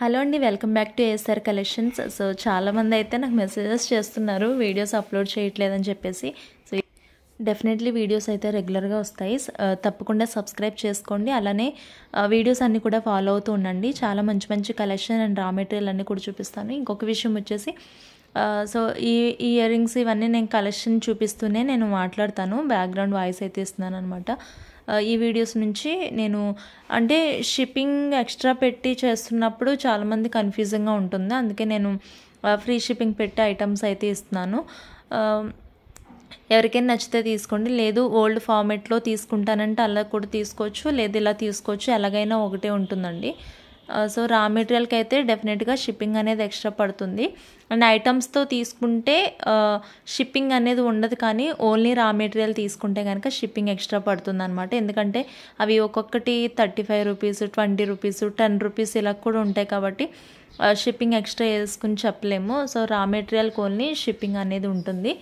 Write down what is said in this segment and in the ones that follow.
Hello అండి, welcome back to ASR collections. So చాలామంది అయితే నాకు మెసేజెస్ చేస్తున్నారు వీడియోస్ అప్లోడ్ చేయట్లేదని చెప్పేసి. సో డెఫినెట్లీ వీడియోస్ అయితే రెగ్యులర్గా వస్తాయి. తప్పకుండా సబ్స్క్రైబ్ చేసుకోండి. అలానే వీడియోస్ అన్నీ కూడా ఫాలో అవుతూ ఉండండి. చాలా మంచి మంచి కలెక్షన్ అండ్ రా మెటీరియల్ అన్నీ కూడా చూపిస్తాను. ఇంకొక విషయం వచ్చేసి సో ఈ ఇయర్ రింగ్స్ ఇవన్నీ నేను కలెక్షన్ చూపిస్తూనే నేను మాట్లాడతాను. బ్యాక్గ్రౌండ్ వాయిస్ అయితే ఇస్తున్నాను అనమాట. ఈ వీడియోస్ నుంచి నేను అంటే షిప్పింగ్ ఎక్స్ట్రా పెట్టి చేస్తున్నప్పుడు చాలామంది కన్ఫ్యూజింగ్గా ఉంటుంది. అందుకే నేను ఫ్రీ షిప్పింగ్ పెట్టి ఐటమ్స్ అయితే ఇస్తున్నాను. ఎవరికైనా నచ్చితే తీసుకోండి, లేదు ఓల్డ్ ఫార్మేట్లో తీసుకుంటానంటే అలా కూడా తీసుకోవచ్చు, లేదు ఇలా తీసుకోవచ్చు, ఎలాగైనా ఒకటే ఉంటుందండి. సో రా మెటీరియల్కి అయితే డెఫినెట్గా షిప్పింగ్ అనేది ఎక్స్ట్రా పడుతుంది. అండ్ ఐటమ్స్తో తీసుకుంటే షిప్పింగ్ అనేది ఉండదు, కానీ ఓన్లీ రా మెటీరియల్ తీసుకుంటే కనుక షిప్పింగ్ ఎక్స్ట్రా పడుతుంది అనమాట. ఎందుకంటే అవి ఒక్కొక్కటి 35 రూపీస్, 20 రూపీస్, 10 రూపీస్ ఇలా కూడా ఉంటాయి కాబట్టి షిప్పింగ్ ఎక్స్ట్రా వేసుకుని చెప్పలేము. సో రా మెటీరియల్కి ఓన్లీ షిప్పింగ్ అనేది ఉంటుంది.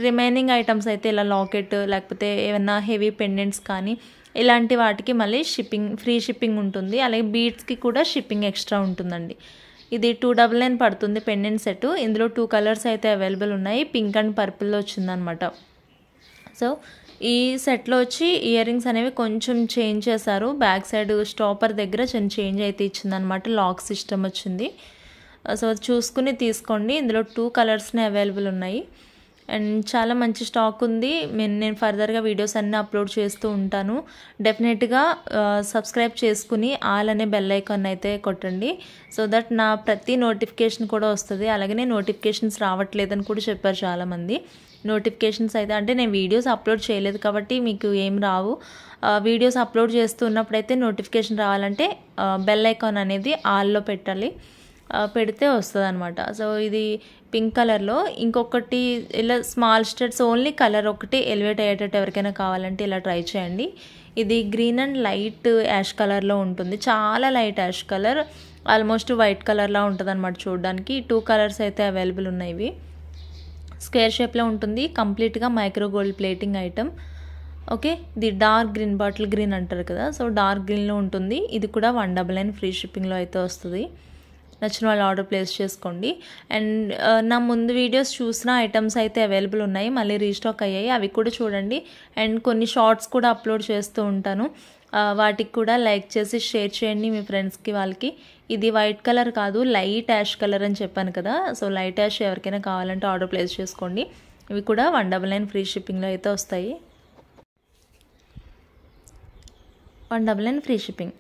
రిమైనింగ్ ఐటమ్స్ అయితే ఇలా లాకెట్ లేకపోతే ఏమైనా హెవీ పెండెంట్స్ కానీ ఇలాంటి వాటికి మళ్ళీ షిప్పింగ్ ఫ్రీ షిప్పింగ్ ఉంటుంది. అలాగే బీడ్స్కి కూడా షిప్పింగ్ ఎక్స్ట్రా ఉంటుందండి. ఇది 299 పడుతుంది పెండెంట్ సెట్. ఇందులో 2 కలర్స్ అయితే అవైలబుల్ ఉన్నాయి. పింక్ అండ్ పర్పుల్లో వచ్చిందనమాట. సో ఈ సెట్లో వచ్చి ఇయర్ రింగ్స్ అనేవి కొంచెం చేంజ్ చేశారు. బ్యాక్ సైడ్ స్టాపర్ దగ్గర చిన్న చేంజ్ అయితే ఇచ్చిందనమాట. లాక్ సిస్టమ్ వచ్చింది. సో చూసుకుని తీసుకోండి. ఇందులో 2 కలర్స్నే అవైలబుల్ ఉన్నాయి అండ్ చాలా మంచి స్టాక్ ఉంది. నేను ఫర్దర్గా వీడియోస్ అన్నీ అప్లోడ్ చేస్తూ ఉంటాను. డెఫినెట్గా సబ్స్క్రైబ్ చేసుకుని ఆల్ అనే బెల్ ఐకాన్ అయితే కొట్టండి. సో దట్ నా ప్రతి నోటిఫికేషన్ కూడా వస్తుంది. అలాగే నోటిఫికేషన్స్ రావట్లేదని కూడా చెప్పారు చాలామంది. నోటిఫికేషన్స్ అయితే అంటే నేను వీడియోస్ అప్లోడ్ చేయలేదు కాబట్టి మీకు ఏం రావు. వీడియోస్ అప్లోడ్ చేస్తున్నప్పుడైతే నోటిఫికేషన్ రావాలంటే బెల్ ఐకాన్ అనేది ఆల్లో పెట్టాలి, పెడితే వస్తుంది అనమాట. సో ఇది పింక్ కలర్లో. ఇంకొకటి ఇలా స్మాల్ స్టడ్స్ ఓన్లీ కలర్ ఒకటి ఎలివేట్ అయ్యేటట్టు ఎవరికైనా కావాలంటే ఇలా ట్రై చేయండి. ఇది గ్రీన్ అండ్ లైట్ యాష్ కలర్లో ఉంటుంది. చాలా light ash colour, almost white కలర్లా ఉంటుంది అనమాట చూడడానికి. 2 కలర్స్ అయితే అవైలబుల్ ఉన్నాయి. ఇవి స్క్వేర్ షేప్లో ఉంటుంది. కంప్లీట్గా micro gold plating item. Okay, ఇది డార్క్ గ్రీన్, బాటిల్ గ్రీన్ అంటారు కదా, సో డార్క్ గ్రీన్లో ఉంటుంది. ఇది కూడా 199 ఫ్రీ షిప్పింగ్లో అయితే వస్తుంది. నచ్చిన వాళ్ళు ఆర్డర్ ప్లేస్ చేసుకోండి. అండ్ నా ముందు వీడియోస్ చూసిన ఐటమ్స్ అయితే అవైలబుల్ ఉన్నాయి, మళ్ళీ రీస్టాక్ అయ్యాయి, అవి కూడా చూడండి. అండ్ కొన్ని షార్ట్స్ కూడా అప్లోడ్ చేస్తూ ఉంటాను, వాటికి కూడా లైక్ చేసి షేర్ చేయండి మీ ఫ్రెండ్స్కి వాళ్ళకి. ఇది వైట్ కలర్ కాదు, లైట్ యాష్ కలర్ అని చెప్పాను కదా, సో లైట్ యాష్ ఎవరికైనా కావాలంటే ఆర్డర్ ప్లేస్ చేసుకోండి. ఇవి కూడా 199 ఫ్రీ షిప్పింగ్లో అయితే వస్తాయి. 199 ఫ్రీ షిప్పింగ్.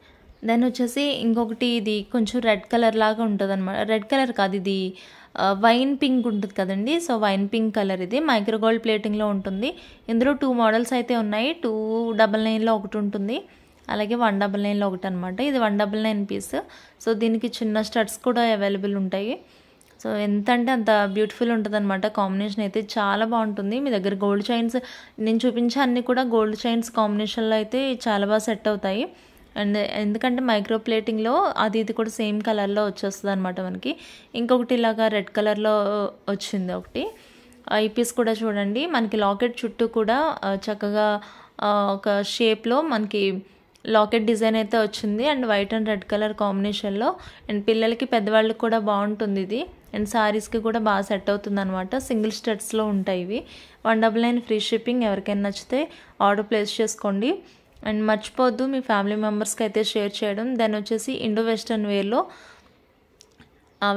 దెన్ వచ్చేసి ఇంకొకటి, ఇది కొంచెం రెడ్ కలర్ లాగా ఉంటుంది అనమాట. రెడ్ కలర్ కాదు, ఇది వైన్ పింక్ ఉంటుంది కదండి. So wine pink colour. ఇది మైక్రో గోల్డ్ ప్లేటింగ్లో ఉంటుంది. ఇందులో 2 మోడల్స్ అయితే ఉన్నాయి. 299లో ఒకటి ఉంటుంది, అలాగే 199లో ఒకటి అనమాట. ఇది 199 పీస్. సో దీనికి చిన్న స్టడ్స్ కూడా అవైలబుల్ ఉంటాయి. సో ఎంత అంటే అంత బ్యూటిఫుల్ ఉంటుంది అనమాట. కాంబినేషన్ అయితే చాలా బాగుంటుంది. మీ దగ్గర గోల్డ్ చైన్స్ నేను చూపించే అన్నీ కూడా గోల్డ్ చైన్స్ కాంబినేషన్లో అయితే చాలా బాగా సెట్ అవుతాయి. అండ్ ఎందుకంటే మైక్రో ప్లేటింగ్లో ఇది కూడా సేమ్ కలర్లో వచ్చేస్తుంది అనమాట మనకి. ఇంకొకటి ఇలాగా రెడ్ కలర్లో వచ్చింది ఒకటి. ఈ పీస్ కూడా చూడండి, మనకి లాకెట్ చుట్టూ కూడా చక్కగా ఒక షేప్లో మనకి లాకెట్ డిజైన్ అయితే వచ్చింది. And white and red colour కాంబినేషన్లో. అండ్ పిల్లలకి పెద్దవాళ్ళకి కూడా బాగుంటుంది ఇది. అండ్ సారీస్కి కూడా బాగా సెట్ అవుతుంది అనమాట. సింగిల్ స్టడ్స్లో ఉంటాయి ఇవి. 199 ఫ్రీ షిప్పింగ్. ఎవరికైనా నచ్చితే ఆర్డర్ ప్లేస్ చేసుకోండి. అండ్ మర్చిపోద్దు మీ ఫ్యామిలీ మెంబర్స్కి అయితే షేర్ చేయడం. దెన్ వచ్చేసి ఇండో వెస్టర్న్ వేర్లో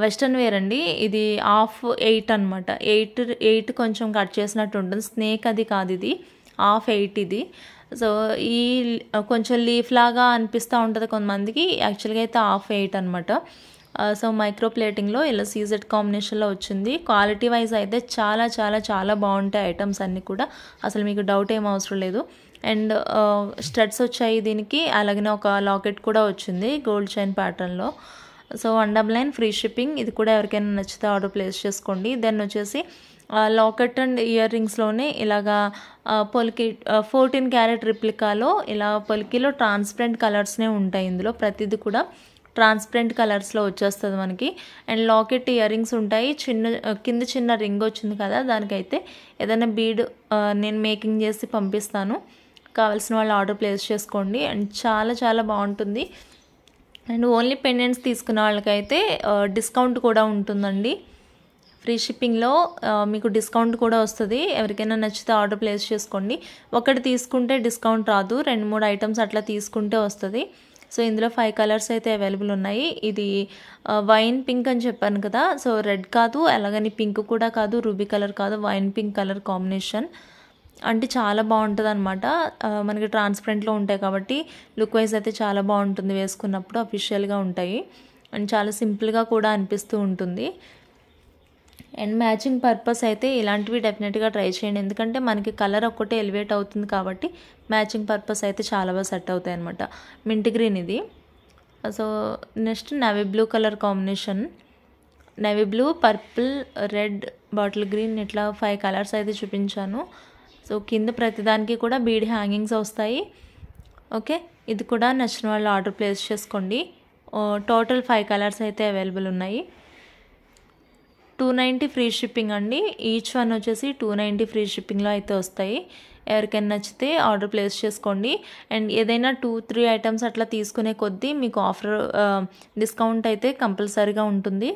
వెస్టర్న్ వేర్ అండి. ఇది 1/2 అనమాట. 8 కొంచెం కట్ చేసినట్టు ఉంటుంది. స్నేక్ అది కాదు, ఇది 1/2 ఇది. సో ఈ కొంచెం లీఫ్ లాగా అనిపిస్తూ ఉంటుంది కొంతమందికి, యాక్చువల్గా అయితే 1/2 అనమాట. సో మైక్రో ప్లేటింగ్లో ఇలా సీజెడ్ కాంబినేషన్లో వచ్చింది. క్వాలిటీ వైజ్ అయితే చాలా చాలా చాలా బాగుంటాయి ఐటమ్స్ అన్నీ కూడా, అసలు మీకు డౌట్ ఏం అవసరం లేదు. అండ్ స్టడ్స్ వచ్చాయి దీనికి, అలాగనే ఒక లాకెట్ కూడా వచ్చింది గోల్డ్ చైన్ ప్యాటర్న్లో. So 199 free shipping. ఇది కూడా ఎవరికైనా నచ్చితే ఆర్డర్ ప్లేస్ చేసుకోండి. దెన్ వచ్చేసి లాకెట్ అండ్ ఇయర్ రింగ్స్లోనే ఇలాగా పొలికి 14 క్యారెట్ రిప్లికాలో ఇలా పొలికిలో ట్రాన్స్పరెంట్ కలర్స్నే ఉంటాయి. ఇందులో ప్రతిదీ కూడా ట్రాన్స్పరెంట్ కలర్స్లో వచ్చేస్తుంది మనకి. అండ్ లాకెట్ ఇయర్ రింగ్స్ ఉంటాయి. కింద చిన్న రింగ్ వచ్చింది కదా, దానికైతే ఏదైనా బీడ్ నేను మేకింగ్ చేసి పంపిస్తాను, కావాల్సిన వాళ్ళు ఆర్డర్ ప్లేస్ చేసుకోండి. అండ్ చాలా చాలా బాగుంటుంది. అండ్ ఓన్లీ పెండెంట్స్ తీసుకున్న వాళ్ళకైతే డిస్కౌంట్ కూడా ఉంటుందండి. ఫ్రీ షిప్పింగ్లో మీకు డిస్కౌంట్ కూడా వస్తుంది. ఎవరికైనా నచ్చితే ఆర్డర్ ప్లేస్ చేసుకోండి. ఒకటి తీసుకుంటే డిస్కౌంట్ రాదు, 2-3 ఐటమ్స్ అట్లా తీసుకుంటే వస్తుంది. సో ఇందులో 5 కలర్స్ అయితే అవైలబుల్ ఉన్నాయి. ఇది వైన్ పింక్ అని చెప్పాను కదా, సో రెడ్ కాదు, అలాగని పింక్ కూడా కాదు, రూబీ కలర్ కాదు, వైన్ పింక్ కలర్ కాంబినేషన్. అంటే చాలా బాగుంటుంది అనమాట. మనకి ట్రాన్స్పరెంట్లో ఉంటాయి కాబట్టి లుక్ వైజ్ అయితే చాలా బాగుంటుంది వేసుకున్నప్పుడు, అఫీషియల్గా ఉంటాయి. అండ్ చాలా సింపుల్గా కూడా అనిపిస్తూ ఉంటుంది. అండ్ మ్యాచింగ్ పర్పస్ అయితే ఇలాంటివి డెఫినెట్గా ట్రై చేయండి, ఎందుకంటే మనకి కలర్ ఒక్కటే ఎలివేట్ అవుతుంది కాబట్టి మ్యాచింగ్ పర్పస్ అయితే చాలా బాగా సెట్ అవుతాయి అనమాట. మింట్ గ్రీన్ ఇది. So next navy blue colour combination. Navy blue, purple, red, bottle green, ఇట్లా 5 కలర్స్ అయితే చూపించాను. సో కింద ప్రతిదానికి కూడా బీడ్ హ్యాంగింగ్స్ వస్తాయి. ఓకే, ఇది కూడా నచ్చిన వాళ్ళు ఆర్డర్ ప్లేస్ చేసుకోండి. టోటల్ 5 కలర్స్ అయితే అవైలబుల్ ఉన్నాయి. 290 ఫ్రీ షిప్పింగ్ అండి. ఈచ్ వన్ వచ్చేసి 290 ఫ్రీ షిప్పింగ్లో అయితే వస్తాయి. ఎవరికైనా నచ్చితే ఆర్డర్ ప్లేస్ చేసుకోండి. అండ్ ఏదైనా 2-3 ఐటమ్స్ అట్లా తీసుకునే కొద్దీ మీకు ఆఫర్ డిస్కౌంట్ అయితే కంపల్సరీగా ఉంటుంది.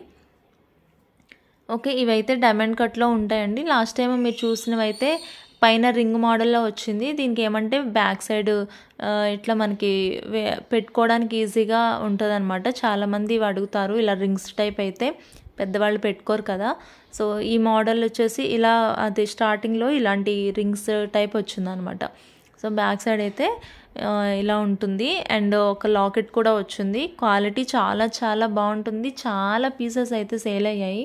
ఓకే, ఇవైతే డైమండ్ కట్లో ఉంటాయండి. లాస్ట్ టైం మీరు చూసినవి అయితే పైన రింగ్ మోడల్లో వచ్చింది. దీనికి ఏమంటే బ్యాక్ సైడ్ ఇట్లా మనకి పెట్టుకోవడానికి ఈజీగా ఉంటుంది అనమాట. చాలామంది అడుగుతారు ఇలా రింగ్స్ టైప్ అయితే, పెద్దవాళ్ళు పెట్టుకోరు కదా. సో ఈ మోడల్ వచ్చేసి ఇలా అది స్టార్టింగ్లో ఇలాంటి రింగ్స్ టైప్ వచ్చిందనమాట. సో బ్యాక్ సైడ్ అయితే ఇలా ఉంటుంది. అండ్ ఒక లాకెట్ కూడా వచ్చింది. క్వాలిటీ చాలా చాలా బాగుంటుంది. చాలా పీసెస్ అయితే సేల్ అయ్యాయి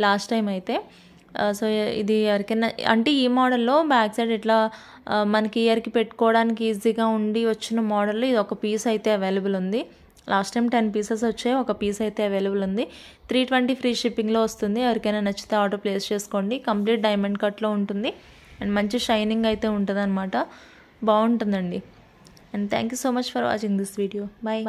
లాస్ట్ టైం అయితే. సో ఇది ఎవరికైనా అంటే ఈ మోడల్లో బ్యాక్ సైడ్ ఇట్లా మనకి ఇయర్కి పెట్టుకోవడానికి ఈజీగా ఉండి వచ్చిన మోడల్లో ఇది ఒక పీస్ అయితే అవైలబుల్ ఉంది. లాస్ట్ టైం 10 పీసెస్ వచ్చాయి, ఒక పీస్ అయితే అవైలబుల్ ఉంది. 320 ఫ్రీ షిప్పింగ్లో వస్తుంది. ఎవరికైనా నచ్చితే ఆర్డర్ ప్లేస్ చేసుకోండి. కంప్లీట్ డైమండ్ కట్లో ఉంటుంది అండ్ మంచి షైనింగ్ అయితే ఉంటుంది అనమాట. బాగుంటుందండి. And thank you so much for watching this video. Bye.